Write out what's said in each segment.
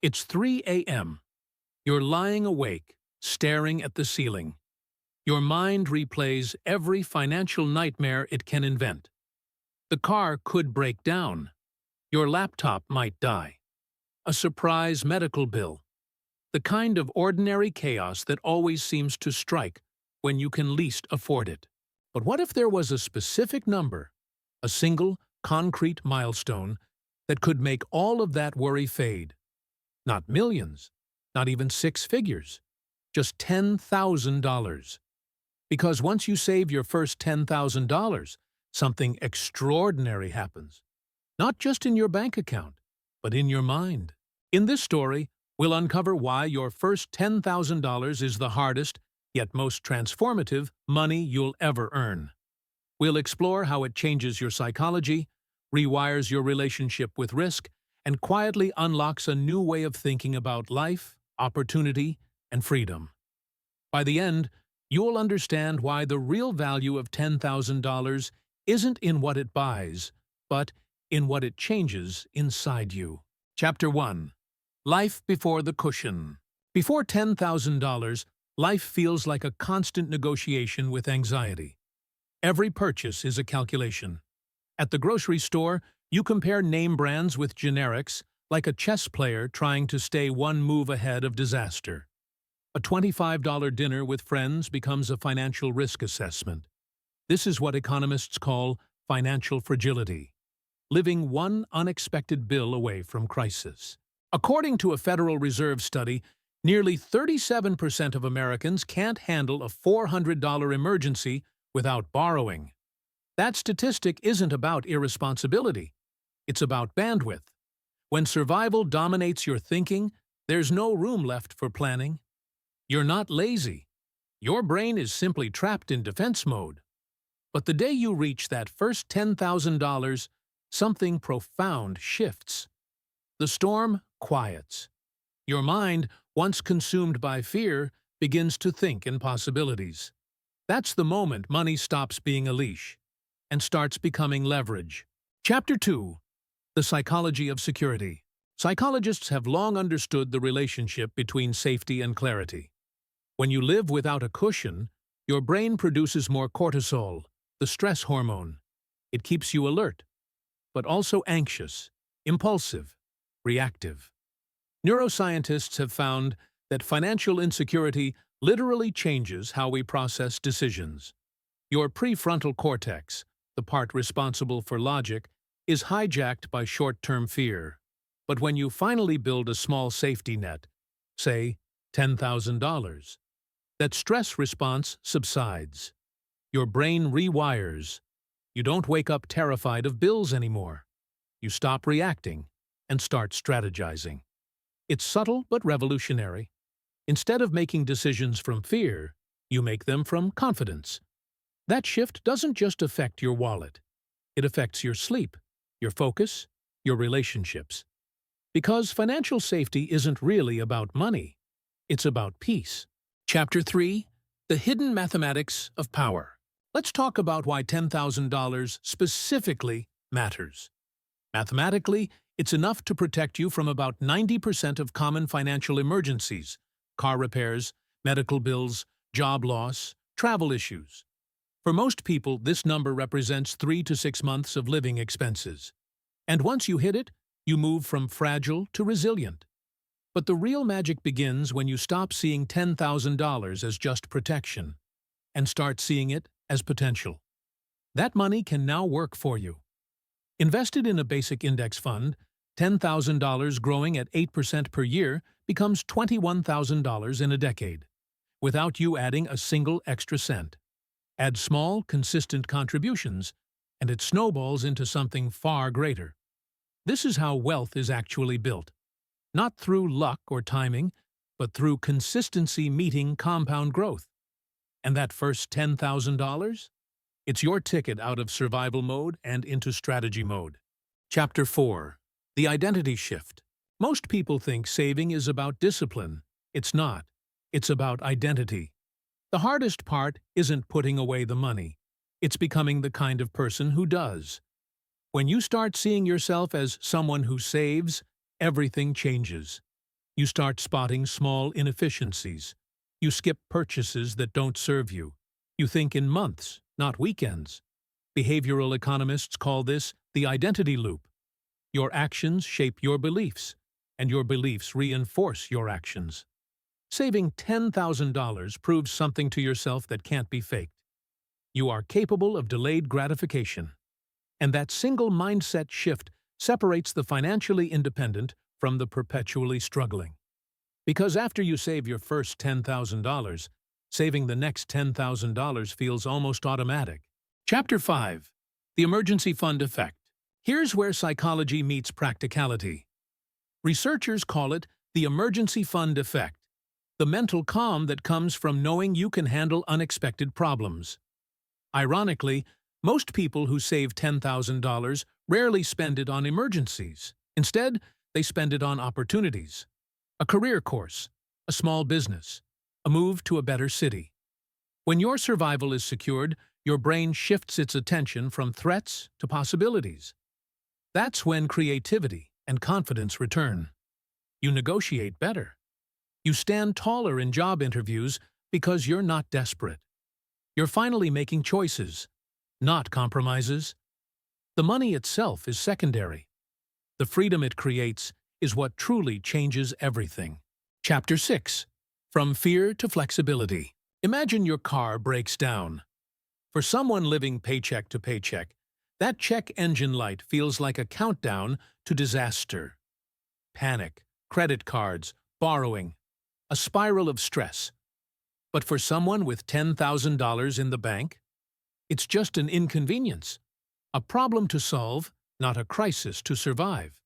It's 3 a.m. You're lying awake, staring at the ceiling. Your mind replays every financial nightmare it can invent. The car could break down. Your laptop might die. A surprise medical bill. The kind of ordinary chaos that always seems to strike when you can least afford it. But what if there was a specific number, a single, concrete milestone that could make all of that worry fade? Not millions, not even six figures, just $10,000. Because once you save your first $10,000, something extraordinary happens. Not just in your bank account, but in your mind. In this story, we'll uncover why your first $10,000 is the hardest, yet most transformative, money you'll ever earn. We'll explore how it changes your psychology, rewires your relationship with risk, and quietly unlocks a new way of thinking about life, opportunity, and freedom. By the end, you'll understand why the real value of $10,000 isn't in what it buys, but in what it changes inside you. Chapter 1. Life before the cushion. Before $10,000, life feels like a constant negotiation with anxiety. Every purchase is a calculation. At the grocery store, you compare name brands with generics, like a chess player trying to stay one move ahead of disaster. A $25 dinner with friends becomes a financial risk assessment. This is what economists call financial fragility, living one unexpected bill away from crisis. According to a Federal Reserve study, nearly 37% of Americans can't handle a $400 emergency without borrowing. That statistic isn't about irresponsibility. It's about bandwidth. When survival dominates your thinking, there's no room left for planning. You're not lazy. Your brain is simply trapped in defense mode. But the day you reach that first $10,000, something profound shifts. The storm quiets. Your mind, once consumed by fear, begins to think in possibilities. That's the moment money stops being a leash and starts becoming leverage. Chapter 2. The Psychology of Security. Psychologists have long understood the relationship between safety and clarity. When you live without a cushion, your brain produces more cortisol, the stress hormone. It keeps you alert, but also anxious, impulsive, reactive. Neuroscientists have found that financial insecurity literally changes how we process decisions. Your prefrontal cortex, the part responsible for logic, is hijacked by short-term fear. But when you finally build a small safety net, say $10,000, that stress response subsides. Your brain rewires. You don't wake up terrified of bills anymore. You stop reacting and start strategizing. It's subtle but revolutionary. Instead of making decisions from fear, you make them from confidence. That shift doesn't just affect your wallet. It affects your sleep, your focus, your relationships. Because financial safety isn't really about money. It's about peace. Chapter 3. The Hidden Mathematics of Power. Let's talk about why $10,000 specifically matters. Mathematically, it's enough to protect you from about 90% of common financial emergencies: car repairs, medical bills, job loss, travel issues. For most people, this number represents 3 to 6 months of living expenses. And once you hit it, you move from fragile to resilient. But the real magic begins when you stop seeing $10,000 as just protection and start seeing it as potential. That money can now work for you. Invested in a basic index fund, $10,000 growing at 8% per year becomes $21,000 in a decade, without you adding a single extra cent. Add small, consistent contributions, and it snowballs into something far greater. This is how wealth is actually built. Not through luck or timing, but through consistency meeting compound growth. And that first $10,000? It's your ticket out of survival mode and into strategy mode. Chapter 4. The Identity Shift. Most people think saving is about discipline. It's not. It's about identity. The hardest part isn't putting away the money. It's becoming the kind of person who does. When you start seeing yourself as someone who saves, everything changes. You start spotting small inefficiencies. You skip purchases that don't serve you. You think in months, not weekends. Behavioral economists call this the identity loop. Your actions shape your beliefs, and your beliefs reinforce your actions. Saving $10,000 proves something to yourself that can't be faked. You are capable of delayed gratification. And that single mindset shift separates the financially independent from the perpetually struggling. Because after you save your first $10,000, saving the next $10,000 feels almost automatic. Chapter 5. The Emergency Fund Effect. Here's where psychology meets practicality. Researchers call it the emergency fund effect, the mental calm that comes from knowing you can handle unexpected problems. Ironically, most people who save $10,000 rarely spend it on emergencies. Instead, they spend it on opportunities. A career course, a small business, a move to a better city. When your survival is secured, your brain shifts its attention from threats to possibilities. That's when creativity and confidence return. You negotiate better. You stand taller in job interviews because you're not desperate. You're finally making choices, not compromises. The money itself is secondary. The freedom it creates is what truly changes everything. Chapter 6. From Fear to Flexibility. Imagine your car breaks down. For someone living paycheck to paycheck, that check engine light feels like a countdown to disaster. Panic, credit cards, borrowing, a spiral of stress. But for someone with $10,000 in the bank, it's just an inconvenience, a problem to solve, not a crisis to survive.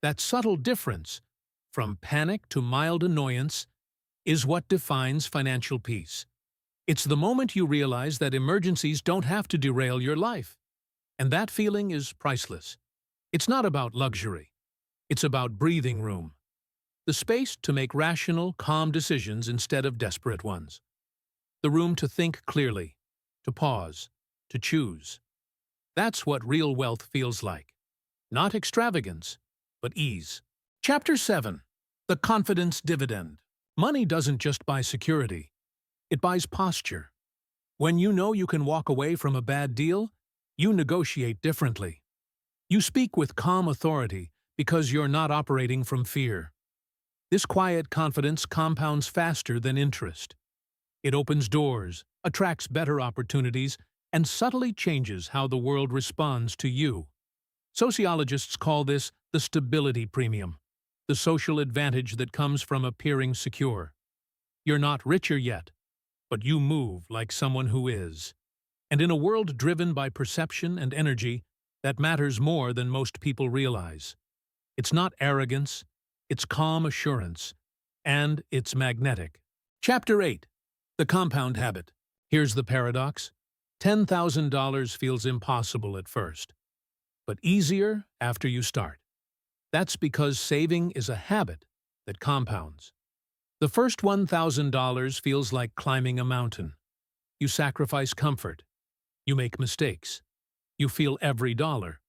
That subtle difference, from panic to mild annoyance, is what defines financial peace. It's the moment you realize that emergencies don't have to derail your life. And that feeling is priceless. It's not about luxury. It's about breathing room. The space to make rational, calm decisions instead of desperate ones. The room to think clearly, to pause, to choose. That's what real wealth feels like. Not extravagance, but ease. Chapter 7. The Confidence Dividend. Money doesn't just buy security. It buys posture. When you know you can walk away from a bad deal, you negotiate differently. You speak with calm authority because you're not operating from fear. This quiet confidence compounds faster than interest. It opens doors, attracts better opportunities, and subtly changes how the world responds to you. Sociologists call this the stability premium, the social advantage that comes from appearing secure. You're not richer yet, but you move like someone who is. And in a world driven by perception and energy, that matters more than most people realize. It's not arrogance, it's calm assurance, and it's magnetic. Chapter 8. The Compound Habit. Here's the paradox. $10,000 feels impossible at first, but easier after you start. That's because saving is a habit that compounds. The first $1,000 feels like climbing a mountain. You sacrifice comfort. You make mistakes. You feel every dollar.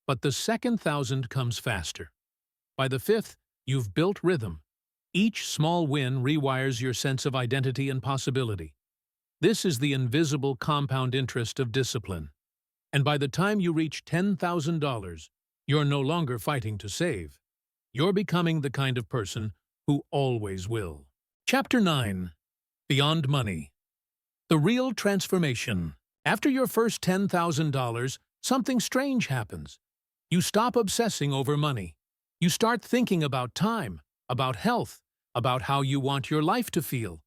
But the second thousand comes faster. By the fifth, you've built rhythm. Each small win rewires your sense of identity and possibility. This is the invisible compound interest of discipline. And by the time you reach $10,000, you're no longer fighting to save. You're becoming the kind of person who always will. Chapter 9. Beyond Money. The Real Transformation. After your first $10,000, something strange happens. You stop obsessing over money. You start thinking about time, about health, about how you want your life to feel.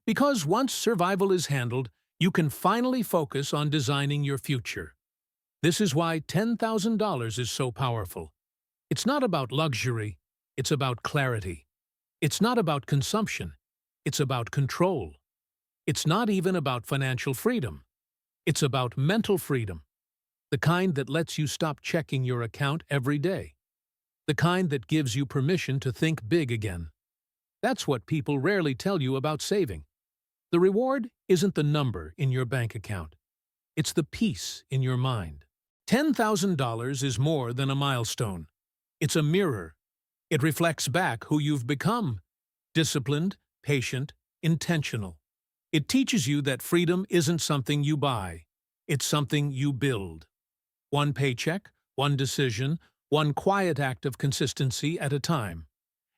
Because once survival is handled, you can finally focus on designing your future. This is why $10,000 is so powerful. It's not about luxury, it's about clarity. It's not about consumption, it's about control. It's not even about financial freedom. It's about mental freedom. The kind that lets you stop checking your account every day. The kind that gives you permission to think big again. That's what people rarely tell you about saving. The reward isn't the number in your bank account. It's the peace in your mind. $10,000 is more than a milestone. It's a mirror. It reflects back who you've become: disciplined, patient, intentional. It teaches you that freedom isn't something you buy, it's something you build. One paycheck, one decision, one quiet act of consistency at a time.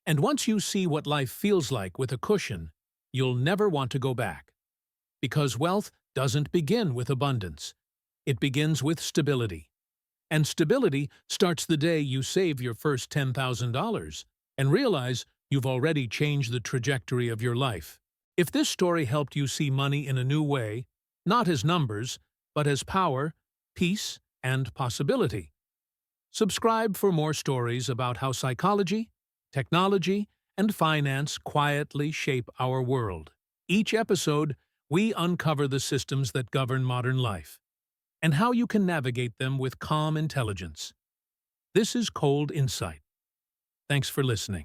And once you see what life feels like with a cushion, you'll never want to go back. Because wealth doesn't begin with abundance. It begins with stability. And stability starts the day you save your first $10,000 and realize you've already changed the trajectory of your life. If this story helped you see money in a new way, not as numbers, but as power, peace, and possibility, subscribe for more stories about how psychology, technology, and finance quietly shape our world. Each episode, we uncover the systems that govern modern life and how you can navigate them with calm intelligence. This is Cold Insight. Thanks for listening.